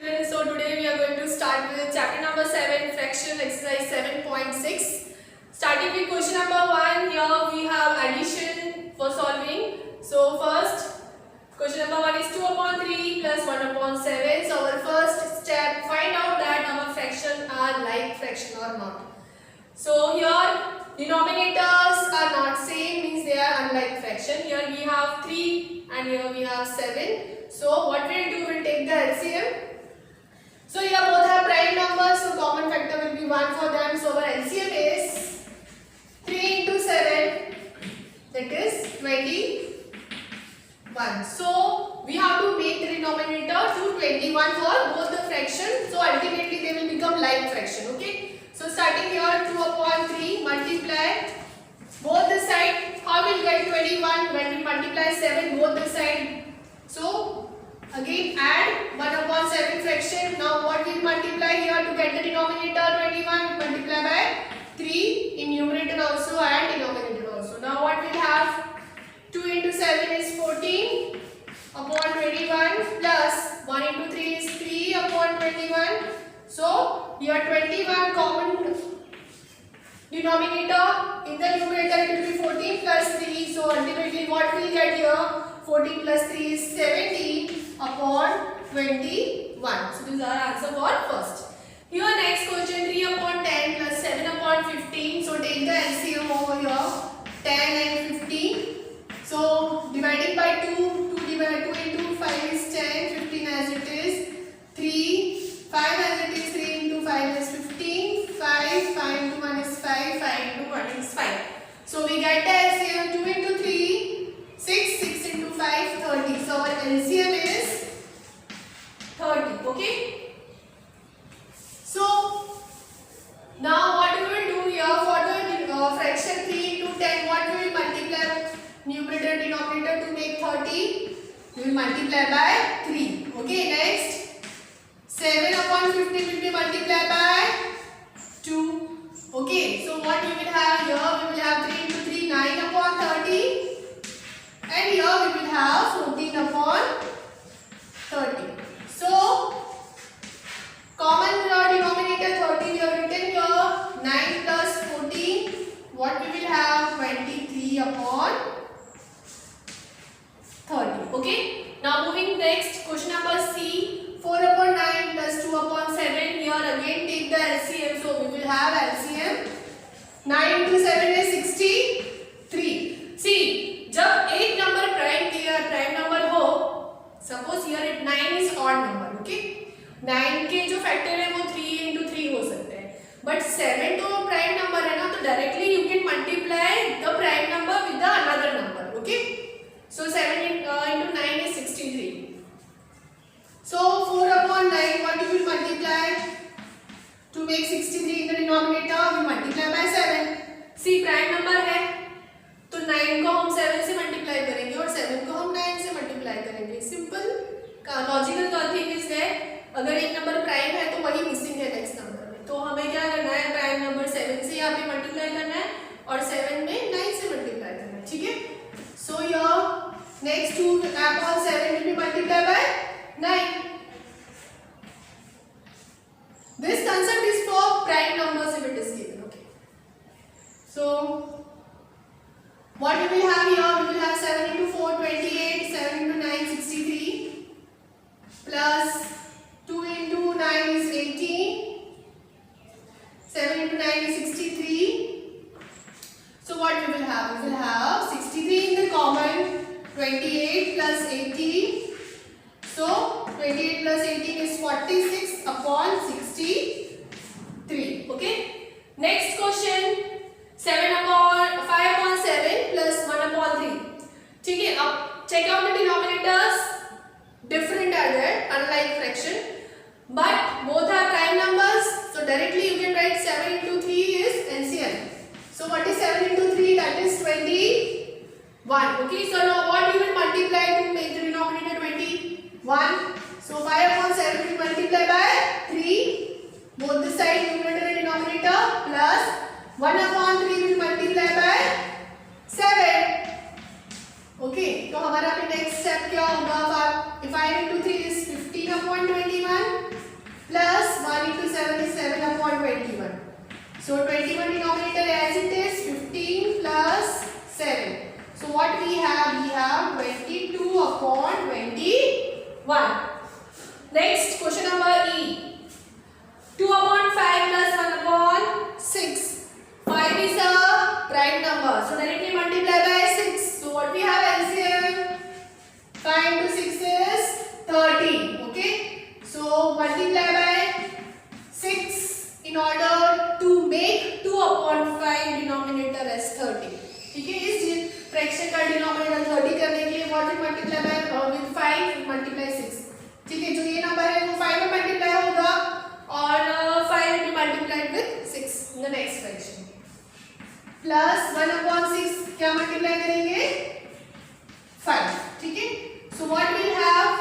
So today we are going to start with chapter number 7, fraction exercise 7.6. Starting with question number 1, here we have addition for solving. So first, question number 1 is 2 upon 3 plus 1 upon 7. So our first step, find out that our fractions are like fraction or not. So here denominators are not same, means they are unlike fraction. Here we have 3 and here we have 7. So what we'll do, we'll take the LCM. So here both have prime numbers, so common factor will be 1 for them. So our LCM is 3 into 7, that is 21. So we have to make the denominator to 21 for both the fractions. So ultimately they will become like fraction. Okay. So starting here 2 upon 3, multiply both the side. How will get 21 when we multiply 7 both the side? So again add 1 upon 7 fraction. Now what we multiply here to get the denominator 21? We multiply by 3 in numerator also and denominator also. Now what we have? 2 into 7 is 14 upon 21 plus 1 into 3 is 3 upon 21. So here 21 common denominator, in the numerator it will be 14 plus 3. So ultimately what we get here? 14 plus 3 is 17 upon 21. So this is our answer for first. Here next question, 3 upon 10 plus 7 upon 15. So take the LCM over here, 10 and 15. So dividing by 2, 2 into 5 is 10, 15 as it is, 3, 5 as it is, 3 into 5 is 15, 5, 5 into 1 is 5, 5 into 1 is 5. So we get the LCM 2 into 3, 6, 6 into 5, 30. So our LCM is 30. Okay. So now what we will do here for the fraction 3 into 10, what we will multiply numerator denominator to make 30? We will multiply by 3. Okay, next 7 upon 15 will be multiplied by 2. Okay, so what we will have here? We will have 3 into 3, 9 upon 30. And here we will have 14 upon 30. So common denominator 30 we have written here, 9 plus 14. What we will have? 23 upon 30. Okay. Now moving next, question number C, 4 upon 9 plus 2 upon 7. Here again take the LCM. So we will have LCM. 9 into 7 is 63. See, जब एक number prime number हो, suppose here 9 is odd number. Okay, 9 के जो factor है वो 3 into 3 हो सकते हैं, बट 7 तो प्राइम नंबर है ना, तो directly you can multiply the prime number with the another number. Okay, so 7 into 9 is 63. So 4 upon 9, what you will multiply to make 63 in the denominator? We multiply by 7. See, prime number है तो 9 को हम 7 से multiply करेंगे और 7 को हम 9 से मल्टीप्लाई करेंगे. Simple logical thing is that अगर एक नंबर प्राइम है तो वही मिसिंग है नेक्स्ट नंबर में, तो हमें क्या करना है? प्राइम नंबर 7 से यहाँ पे मल्टीप्लाई करना है और 7 में 9 से मल्टीप्लाई करना है. ठीक है. So your next 2 upon 7 will be multiplied by 9. This concept is for prime numbers if it is given. Okay. So what we will have here? We will have 7 into 4 28, 7 into 9 63, plus 2 into 9 is 18, 7 into 9 is 63. So what we will have? We will have 63 in the common, 28 plus 18. So 28 plus 18 is 46 upon 63. Okay. Next question, 5 upon 7 plus 1 upon 3. ठीक है. अब check out the denominators. Different are there, unlike fraction, but both are prime numbers. So directly you can write 7 into 3 is LCM. So what is 7 into 3? That is 21. Okay. So now what you will multiply to make the denominator 21? So 5 upon 7 will multiply by 3. Both the side numerator and denominator plus 1 upon 3 will multiply by 7. Okay. तो हमारा next step क्या होगा? 5 into 3 is 15 upon 21. 7 is 7 upon 21. So 21 denominator as it is 15 plus 7. So what we have? We have 22 upon 21. Next question number E. 2 upon 5 plus 1 upon 6. 5 is a prime number. So directly multiply by 6. So what we have LCM? 5 into 6 is 30. Okay. So multiply by 6 in order to make 2 upon 5 denominator as 30. ठीक है, इस fraction का denominator 30 करने के लिए what will multiply by with 5 multiply 6. ठीक है, जो ये नंबर है वो 5 में मल्टीप्लाई होगा और 5 will be multiplied with 6 in the next fraction. Plus 1 upon 6 क्या मल्टीप्लाई करेंगे? 5. ठीक है, so what we'll have?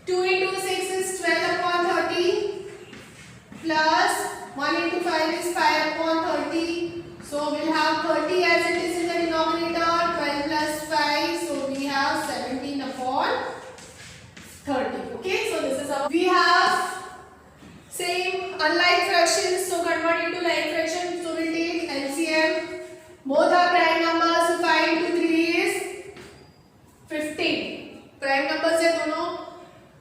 2 into 6 is 12 upon 30 plus 1 into 5 is 5 upon 30. So we'll have 30 as it is in the denominator. 12 plus 5, so we have 17 upon 30. Okay, so this is our. We have same unlike fractions, so convert into like fraction. So we'll take LCM. Both are prime numbers. So 5 into 3 is 15. Prime numbers है दोनों.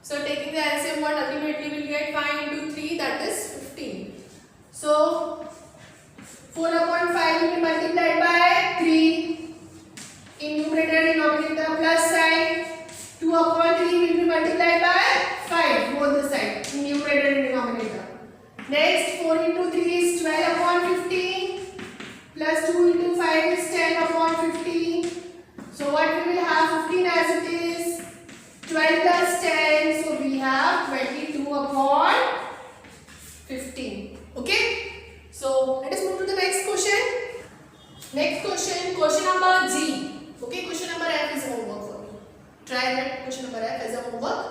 So taking the LCM, what ultimately we'll get 5 into 3, that is 15. So 4 upon 5 will be multiplied by 3 in numerator and denominator plus sign. 2 upon 3 will be multiplied by 5 both the side in numerator and denominator. Next 4 into 3 is 12 upon 15 plus 2 into 5 is 10 upon 15. So what we will have 15 as it is. 12 plus 10, so we have 22 upon 15. Okay, so let us move to the next question. Next question, question number G. Okay, question number F is homework for you. Try that question number F as a homework.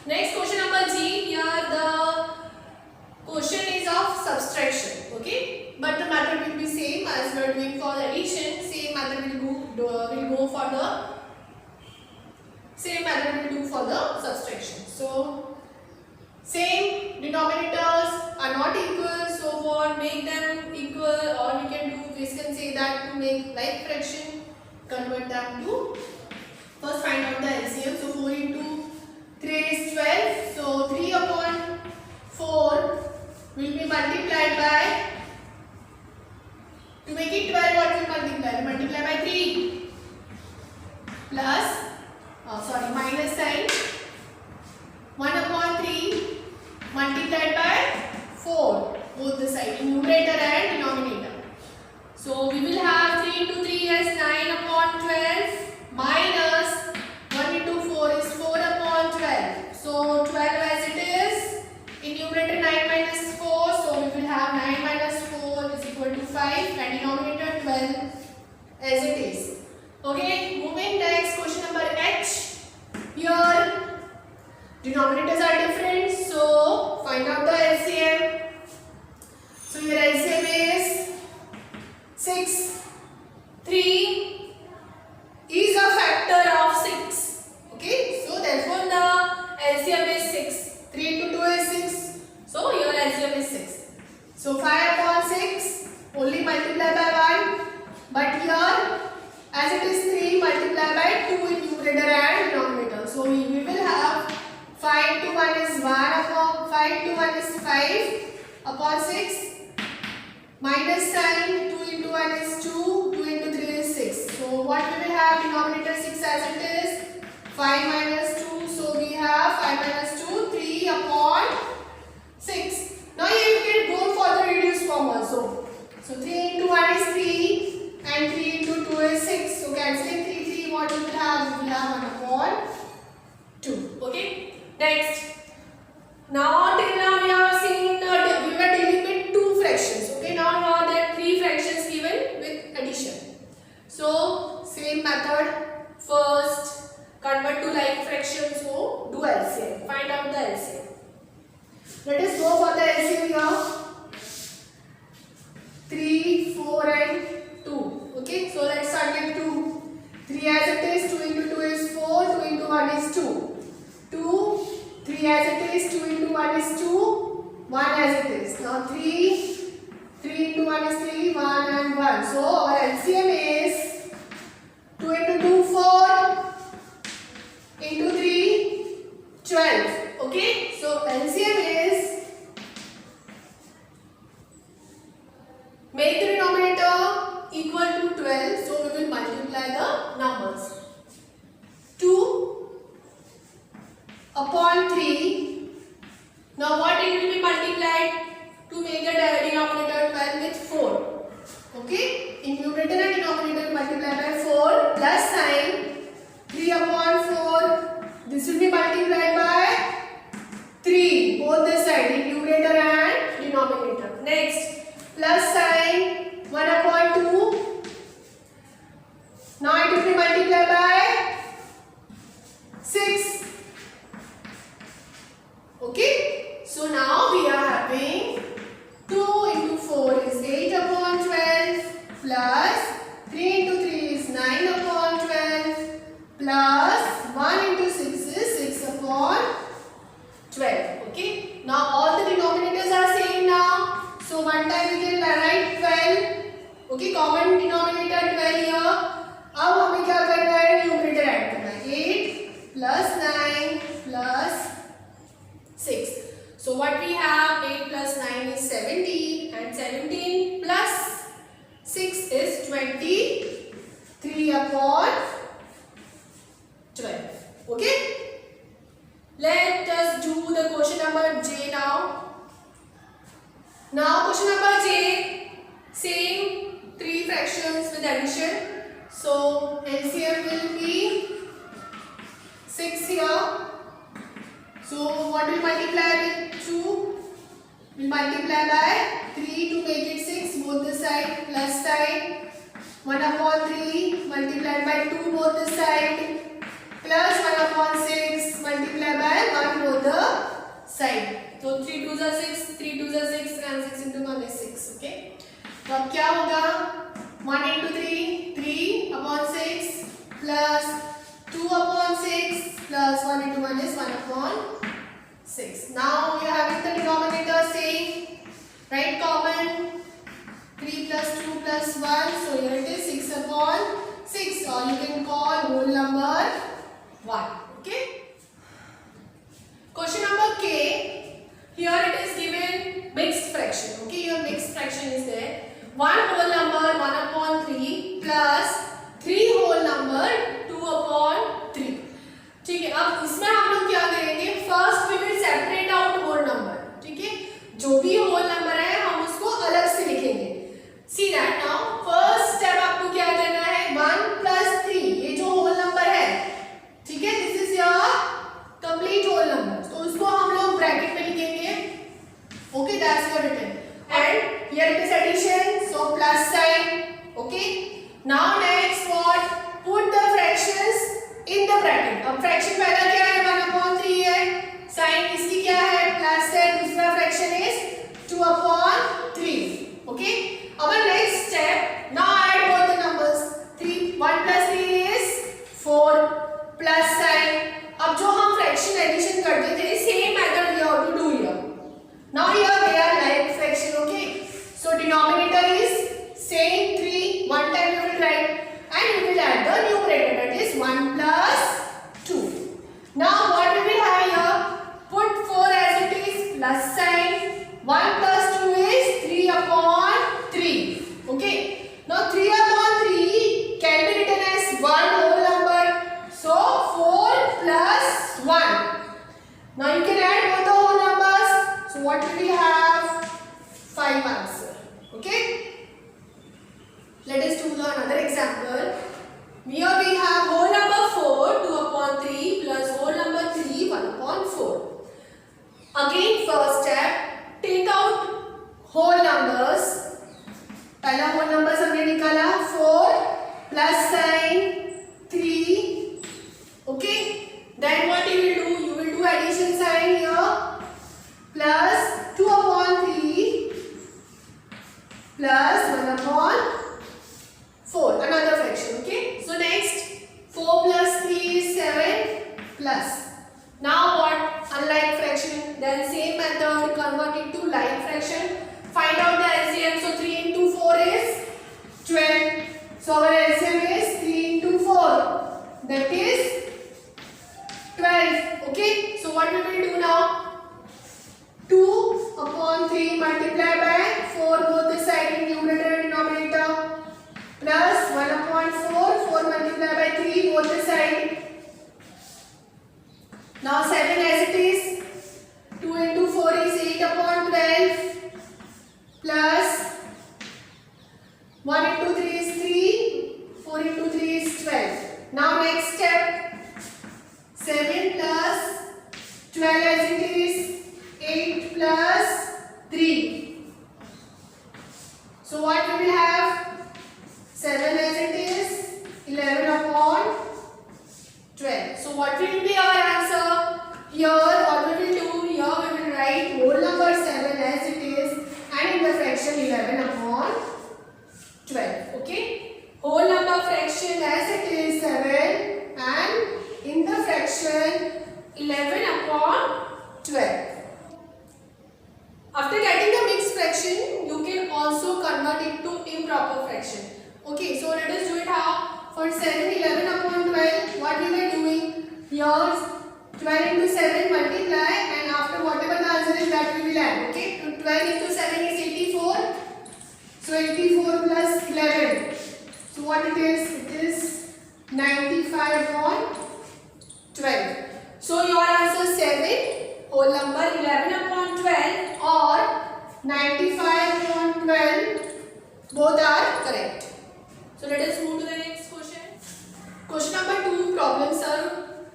Next question number G. Here the question is of subtraction. Okay, but the method will be same as we are doing for addition. Same method will go for the same method will do for the subtraction. So same denominators are not equal, so for make them equal, or we can say that to make like fraction, convert them to, first find out the LCM. So 4 into 3 is 12, so 3 upon 4 will be multiplied by, to make it 12 what will multiply? Multiply by 3 plus minus sign, 1 upon 3 multiplied by 4 both the side in numerator and denominator. So we will have 3 into 3 as 9 upon 12 minus 1 into 4 is 4 upon 12. So 12 as it is in numerator 9 minus 4, so we will have 9 minus 4 is equal to 5 and denominator 12 as it is. Okay, moving next, question number H. Here denominators are different, so find out the LCM. So your LCM is 6. 3 is a factor of 6. Okay, so therefore the LCM is 6. 3 into 2 is 6. So your LCM is 6. So 5 upon 6 only multiply by 1. But here as it is 3 multiply by 2 in numerator and denominator. So we will have 5 into 1 is 1 upon 5 into 1 is 5 upon 6 minus sign, 2 into 1 is 2, 2 into 3 is 6. So what we will have denominator 6 as it is 5 minus 2. So we have 5 minus 2, 3 upon 6. Now here you can go for the reduced form also. So 3 into 1 is 3 and 3 into 2 is 6. So cancelling 3, 3, what we will have? We will have 1 upon 2. Okay. Next. Now till now we have seen we were dealing with 2 fractions. Okay. Now here there are 3 fractions given with addition. So same method. First convert to like fractions. So do LCM. Find out the LCM. Let us go for the LCM here. 3, 4 and 2. Okay, so let's start with 2. 3 as it is, 2 into 2 is 4, 2 into 1 is 2. 2, 3 as it is, 2 into 1 is 2, 1 as it is. Now 3 into 1 is 3, 1 and 1. So our LCM is 2 into 2, 4 into 3, 12. Okay, so LCM is, make the denominator equal to 12. So we will multiply the numbers. 2 upon 3. Now what it will be multiplied to make the denominator 12 with 4. Okay, in numerator and denominator multiply by 4 plus sign 3 upon 4. This will be multiplied by 3 both the side in numerator and denominator. Next plus sign 1 upon 2. Now it will be multiplied by 6. Okay, so now we are having 2 into 4 is 8 upon 12 plus 3 into 3 is 9 upon 12 plus 1 into 6 is 6 upon 12. Okay, now all the denominators are same now. So one time we can write 12. Okay, common denominator 12 here. अब हमें क्या करना है, numerator add करना है. 8 plus 9 plus 6. So what we have, 8 plus 9 is 17 and 17 plus 6 is 23 upon 12. Okay, let us do the question number J now. Now question number J, same 3 fractions with addition. So LCM will be 6 here. So what will multiply with 2? We'll multiply by 3 to make it 6 both the side plus sign. 1 upon 3 multiplied by 2 both the side plus 1 upon 6 multiplied by 1 both the side. So 3 2s are 6, 3 2s are 6 and 6 into 1 is 6. Okay. तो अब क्या होगा, 1 into 3, 3 upon 6 plus 2 upon 6 plus 1 into 1 is 1 upon 6. Now we are having the denominator same, right, common, 3 plus 2 plus 1, so here it is 6 upon 6, or you can call whole number 1. Okay. Question number K, here it is given mixed fraction. Okay, your mixed fraction is there. 1 whole number 1 upon 3 plus 3 whole number 2 upon 3. ठीक है, अब इसमें हम लोग क्या करेंगे, first we will separate out whole number. ठीक है, जो भी होल नंबर है हम उसको अलग से लिखेंगे. See that now first step आपको क्या करना है, 1 प्लस 3 ये जो होल नंबर है, ठीक है, this is your complete whole number. तो उसको हम लोग ब्रैकेट में लिखेंगे. Okay, that's your written. And here it is addition, so plus sign. Okay, now next what, put the fractions in the bracket. अब फ्रैक्शन पहला क्या है, 1 upon 3 है, साइन इसकी क्या है, प्लस है, दूसरा फ्रैक्शन इज 2 upon 3. ओके, अब next step, now add both the numbers. 1 plus 3 is 4 plus sign. अब जो हम फ्रैक्शन एडिशन करते थे, same method we have to do here. Now here they are like fraction. Okay, so denominator is same 3, one time you will write and you will add the numerator, that is 1 plus 2. Now what we will have here, put 4 as it is plus sign. 1 plus 2 is 3 upon 3. Okay, now 3 upon 3 can be written as one whole number, so 4 plus 1. Now you can add both the whole numbers, so what will we have, 5 answer. Okay, let us do another example. Here we have whole number 4 2 upon 3 plus whole number 3 1 upon 4. Again first step, take out whole numbers. पहला whole numbers हमने निकाला 4 plus sign 3. Okay, then what you will do, you will do addition sign here, plus 2 upon 3 plus 1 upon 4, another fraction. Okay, so next 4 plus 3 is 7 plus. Now what, unlike fraction, then same method, convert it to like fraction. Find out the LCM. So 3 into 4 is 12. So our LCM is 3 into 4. That is 12. Okay. So what we will do now? 2 upon 3 multiplied by 4 both the side in numerator and denominator. Plus 1 upon 4. 4 multiplied by 3 both the side. Now 7 as it is. 2 into 4 is 8 upon 12. Plus 1 into 3 is 3. 4 into 3 is 12. Now next step. 7 plus 12 as it is. 8 plus 3. So what we will have? 7 as it is. 11 upon 12. So what will be our answer? Here what we will do? Here we will write whole number 7 as it is and in the fraction 11 upon 12. Okay? Whole number fraction as it is 7 and in the fraction 11 upon 12. After getting the mixed fraction, you can also convert it to improper fraction. Okay, so let us do it how? For 7, 11 upon 12, what we were doing? Here 12 into 7 multiply and after whatever the answer is that we will add. Okay, so 12 into 7 is 84. So 84 plus 11. So what it is? It is 95 upon 12. So your answer 7, whole number 11 upon 12 or 95 upon 12, both are correct. So let us move to the next question. Question number 2, problem solve.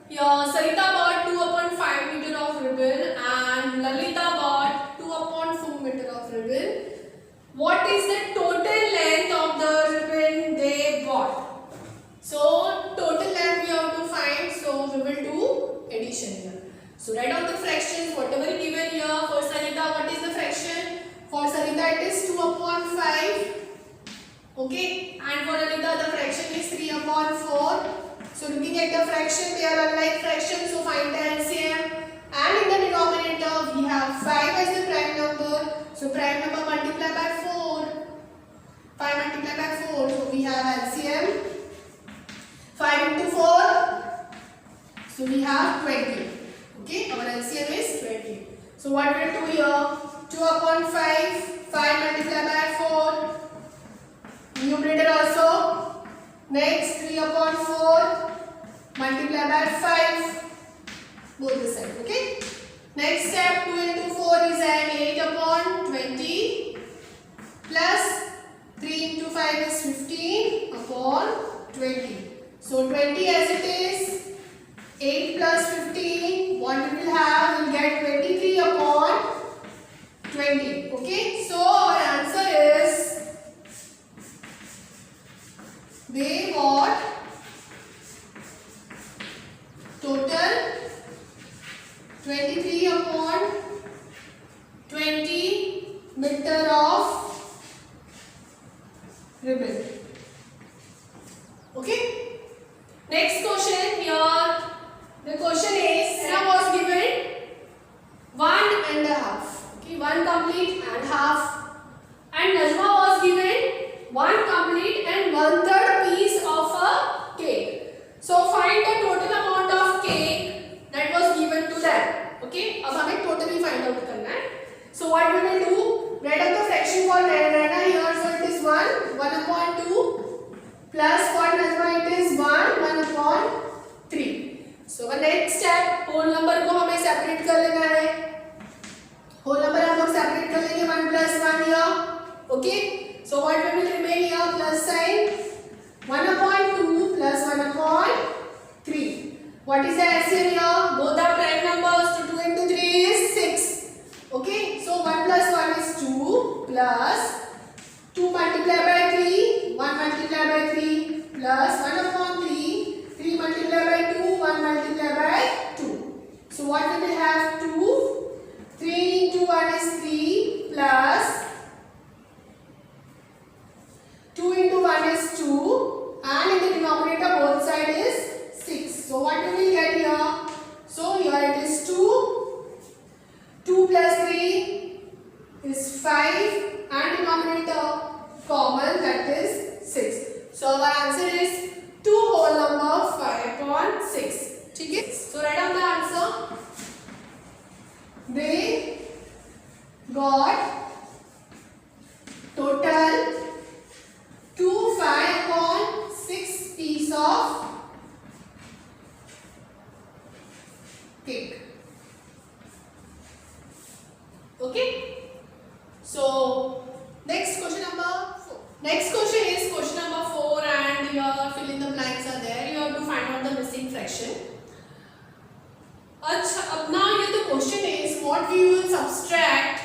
Here Sarita bought 2 upon 5 meter of ribbon and Lalita bought 2 upon 4 meter of ribbon. What is the total length of the ribbon they bought? So total length we have to find, so we will do addition here. So write out the fractions, whatever given here. For Sarita, what is the fraction? For Sarita it is 2 upon 5. Okay, and for Lalita the fraction is 3 upon 4. So looking at the fraction, they are unlike fractions, so find the LCM. And in the denominator we have 5 as the prime number. So prime number multiplied by 4. 5 multiplied by 4. So we have LCM. 5 into 4. So we have 20. Okay, our LCM is 20. So what we will do here? 2 upon 5. 5 multiplied by 4. Numerator also. Next 3 upon 4. Multiply by 5. Both the side. Okay. Next step 2 into 4 is add 8 upon 20 plus 3 into 5 is 15 upon 20. So 20 as it is. 8 plus 15, what we will have? We will get 23 upon 20. Okay. So our answer is they bought total 23 upon 20 meter of ribbon. Okay. Next question here. The question is, Sina was given 1.5. Okay, 1 complete and half. And Najma was given 1 complete and 1/3 piece of a cake. So find the total amount of cake that was given to them. Okay, अब हमें totally find out करना है. So what we will do? Write out the fraction for Naina here. So it is 1 upon 2 plus for Najma it is 1 upon 3. So the next step, whole number को हमें separate कर लेना है. Whole number हम लोग separate कर लेंगे 1 plus 1 here. Okay. So what will remain here? Plus sign. 1 upon 2 plus 1 upon 3. What is the LCM here? Both are prime numbers. So 2 into 3 is 6. Okay. So 1 plus 1 is 2 plus 2 multiplied by 3. 1 multiplied by 3 plus 1 upon 3. 3 multiplied by 2, 1 multiplied by 2. So what we will have? 2. 3 into 1 is 3 plus 2 into 1 is 2 and in the denominator both side is 6. So what we will get here? So here it is 2. 2 plus 3 cake. Okay. So next question number 4. Next question is question number 4, and your fill in the blanks are there. You have to find out the missing fraction. अच्छा, अब ना ये तो question is what we will subtract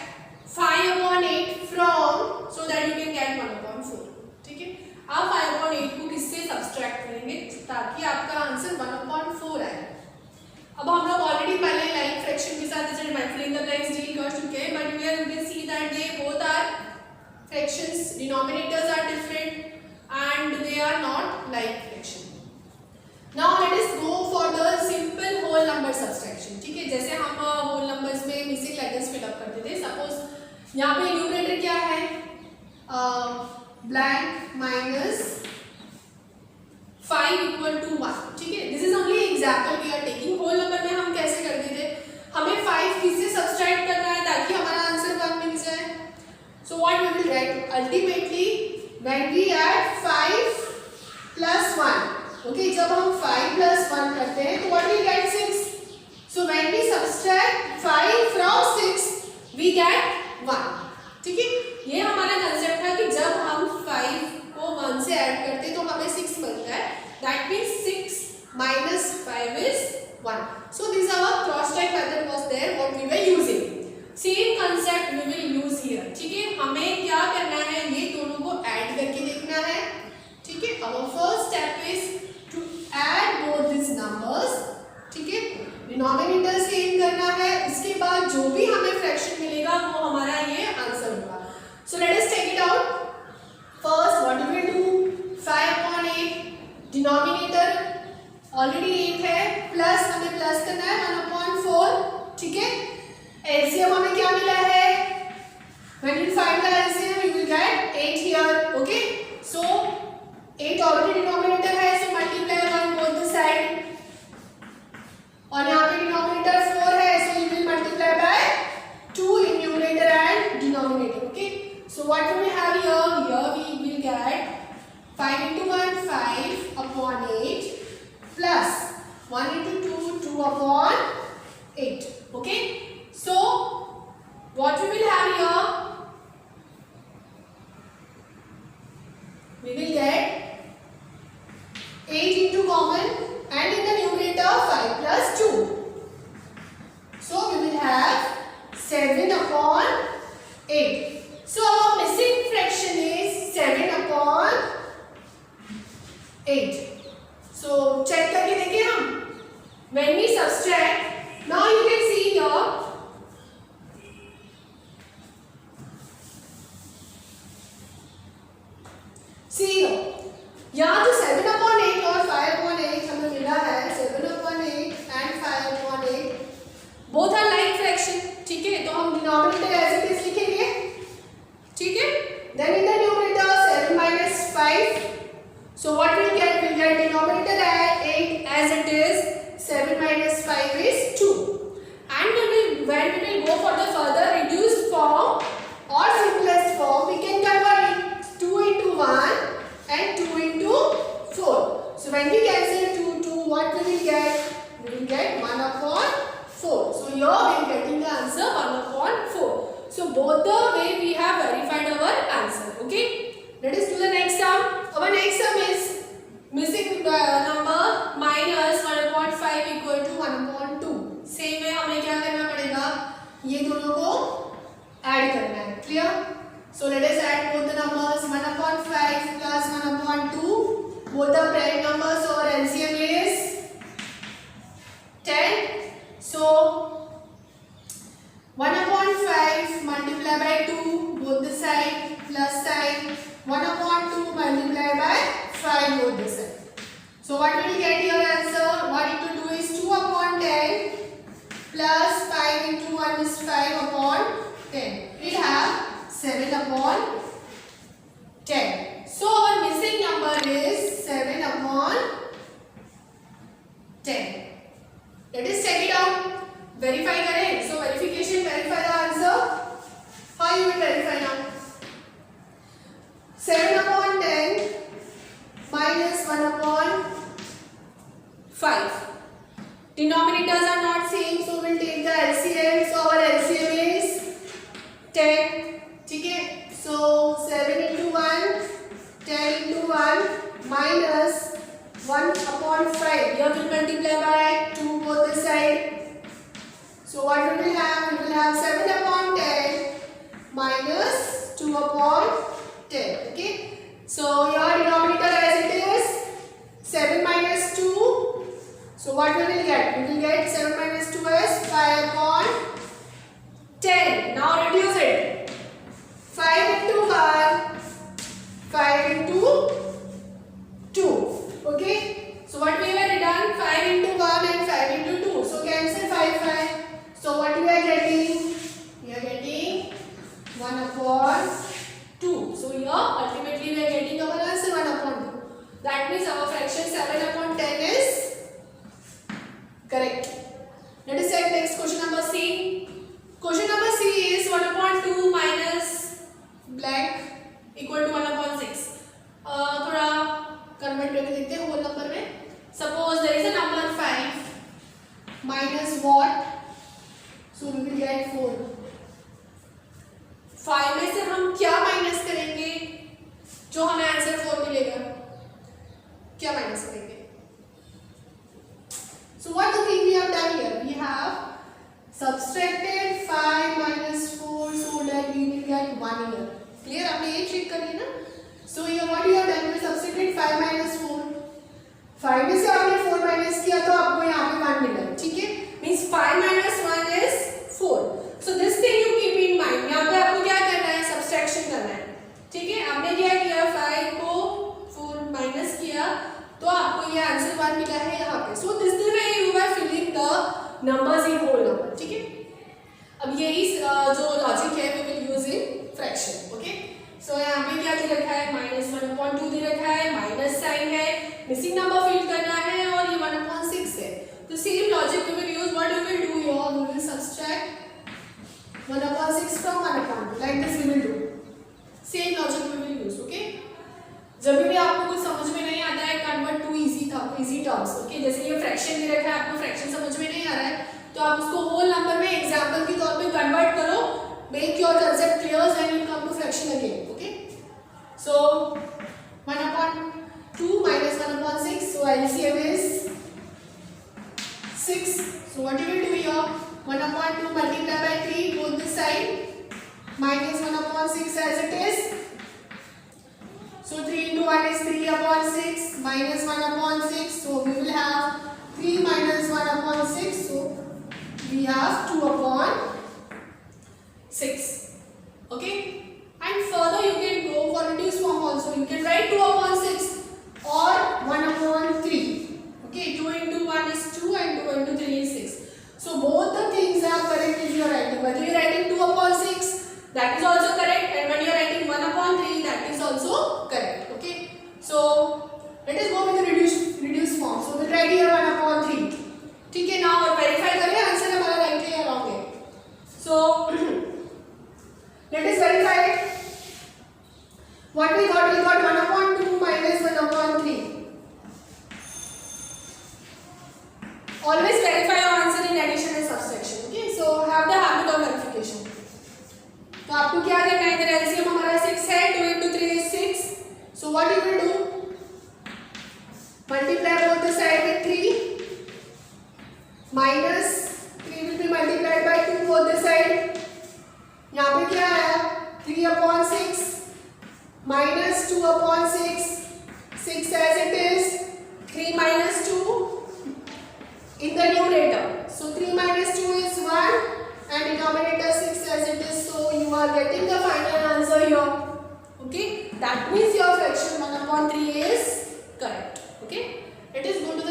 5/8 from so that you can get 1/4. ठीक है, आप 5/8 को किससे सब्सट्रैक्ट करेंगे ताकि आपका आंसर 1/4 आए। अब हम लोग ऑलरेडी पहले लाइक फ्रैक्शन के साथ फिल इन द ब्लैंक्स डील कर चुके हैं, but here you can see that they both are fractions, denominators are different and they are not like fraction. Now let us go for the simple whole number subtraction. ठीक है, जैसे हम whole numbers में missing letters fill up करते थे। Suppose यहाँ पे numerator क्या है, ब्लैंक माइनस 5 इक्वल टू 1। ठीक है, this is only example we are taking. Whole number में हम कैसे करते थे, हमें 5 किससे सब्सट्रैक्ट करना है ताकि हमारा आंसर 1 मिल जाए। So what we will write ultimately when we add 5 plus 1। Okay, जब हम 5 प्लस 1 करते हैं तो what we get 6। So when we subtract 5 from 6 we get 1। ठीक है, ये हमारा कंसेप्ट था कि जब हम 5 को 1 से ऐड करते तो हमें 6 मिलता है। That means 6 minus 5 is 1. So this our cross type method was there what we were using. Same concept we will use here. ठीक है, हमें क्या करना है, ये दोनों को ऐड करके देखना है। ठीक है, our first step is to add both these numbers. ठीक है, डिनोमिनेटर सेम करना है, इसके बाद जो भी हमें फ्रैक्शन मिलेगा वो हमारा ये आंसर होगा। So let us take it out. First what we will do, 5/8 denominator already 8 है, प्लस हमें प्लस करना है 1/4। ठीक है, एलसीएम हमें क्या मिला है, when you find the LCM you will get 8 here. Okay, so 8 already denominator है, so multiply 1 both the side, और यहाँ पे डिनोमिनेटर 4 है, so you will multiply by 2 in numerator and denominator. Okay, so what do we have here, we will get 5 into 1 5/8 plus 1 into 2 2/8. Okay, so what we will have here, we will get 8 into common and in the numerator 5 plus 2, so we will have 7/8. So our missing fraction is 7/8. So check करके देखें हम, when we subtract, now you can see here, see here, यहाँ तो 7/8 और 5/8 हमें मिला है, 7/8 and 5/8 both are like fraction. ठीक है, तो हम डिनोमिनेटर एज इट इज लिखेंगे। ठीक है, then in the numerator 7 minus 5. So what we get, we get denominator at 8 as it is, 7 minus 5 is 2. And when we will go for the further reduced form or simplest form, we can convert it 2 into 1 and 2 into 4. So when we cancel 2, what we will get? We will get 1/4. So here we are getting the answer 1/4. So both the way we have verified our answer. Okay, let us do the next sum. Our next sum is missing number minus 1/5 equal to 1/2. Same है, हमें क्या करना पड़ेगा, ये दोनों को add करना है। Clear? So let us add both the numbers, 1/5 plus 1/2. Both the parent numbers, or LCM is 10. So 1/5 multiply by 2 both the side, plus sign, 1/2 multiply by 5 both the side. So what we will get here answer, what you to do is 2/10 plus 5 into 1 is 5/10. We have 7/10. So our missing number is 7/10. Let us check it out. Verify करें. So verification, verify the answer. How you will verify now? 7/10 minus 1/5. Denominators are not same, so we'll take the LCM. So our LCM is 10. ठीक है, so 7 into 1, 10 into 1 minus 1 upon 5. Here we'll multiply by 2 both the side. So what we will have? We will have 7 upon 10 minus 2 upon 10. Okay. So your denominator as it is 7 minus 2. So what we will get? We will get 7 minus 2 as 5 upon 10. Now reduce it. 5 into 1, 5 into 2. Okay. So what we have done? 5 into 1 and 5 into 2. So cancel 5, 5. So what we are getting? We are getting 1 upon 2. So here ultimately we are getting our answer 1 upon 2. That means our fraction 7 upon 10 is correct. Let us check next question number C. Question number C is 1 upon 2 minus blank equal to 1 upon 6. थोड़ा convert करके देखते हैं whole number में. Suppose there is a number 5 minus what? So we will get 4. 5 में से हम क्या minus करेंगे जो हमें आंसर 4 मिलेगा? क्या माइनस करेंगे? So what do you think we have done here? We have subtracted 5 minus 4 so that we will get 1 here. Clear? आपने ये चेक करी ना? So here what you have done? We subtracted 5 minus 4. 5 में से आपने 4 minus किया तो आपको यहाँ पे 1 मिला. ठीक है? Means 5 minus 1 is 4. So this thing you keep in mind. यहाँ पे आपको क्या करना है? Subtraction करना है. ठीक है? आपने क्या किया? 5 को 4 माइनस किया तो आपको ये आंसर 1 मिला है यहाँ पे. So this is the way you are filling the numbers in whole number. ठीक है? अब यही जो लॉजिक है we will use in fraction. Okay? So यहाँ पे क्या दे रखा है? -1/2 दे रखा है, माइनस साइन है, मिसिंग नंबर फिल करना है और ये 1/6 है. तो same logic we will use. What we will do here? We will subtract 1/6 from 1/2. Like this we will do. Same logic we will use. Okay? जब भी आपको कुछ समझ में नहीं आता है convert to easy terms. Okay, जैसे ये फ्रैक्शन दे रखा है, आपको फ्रैक्शन समझ में नहीं आ रहा है तो आप उसको होल नंबर में एग्जांपल के तौर पे कन्वर्ट करो. Make your concept clear when you come to fraction again. Okay, so 1/2 minus 1/6. So LCM is 6. So what you will do here? 1/2 multiply by 3 both the side minus 1/6 as it is. So 3 into 1 is 3/6 minus 1/6. So we will have 3 minus 1/6. So we have 2/6. Okay. And further you can go for reduced form also. You can write 2/6 or 1/3. Okay. 2 into 1 is 2 and 2 into 3 is 6. So both the things are correct if you are writing. Whether you are writing 2/6, that is also correct, and when you are writing 1/3, that is also correct. Okay. So let us go with the reduced form. So we'll write here 1/3. ठीक है. Now verify करें answer हमारा right है या wrong है. So let us verify it. What we got? We got 1/2 minus 1/3. Always verify your answer in addition and subtraction. Okay. So have the habit of verification. तो आपको क्या करना है? इधर एलसीएम हमारा 6 है. 2 into 3 is 6. So what you will do? Multiply both the side with 3. Minus 3 will be multiplied by 2 both the side. यहाँ पे क्या है? 3/6 minus 2/6. 6 as it is. 3 minus 2 in the numerator. So 3 minus 2 is 1 and denominator 6 as it is. So you are getting the final answer here. Okay. That means your fraction 1/3 is correct. Okay. It is good to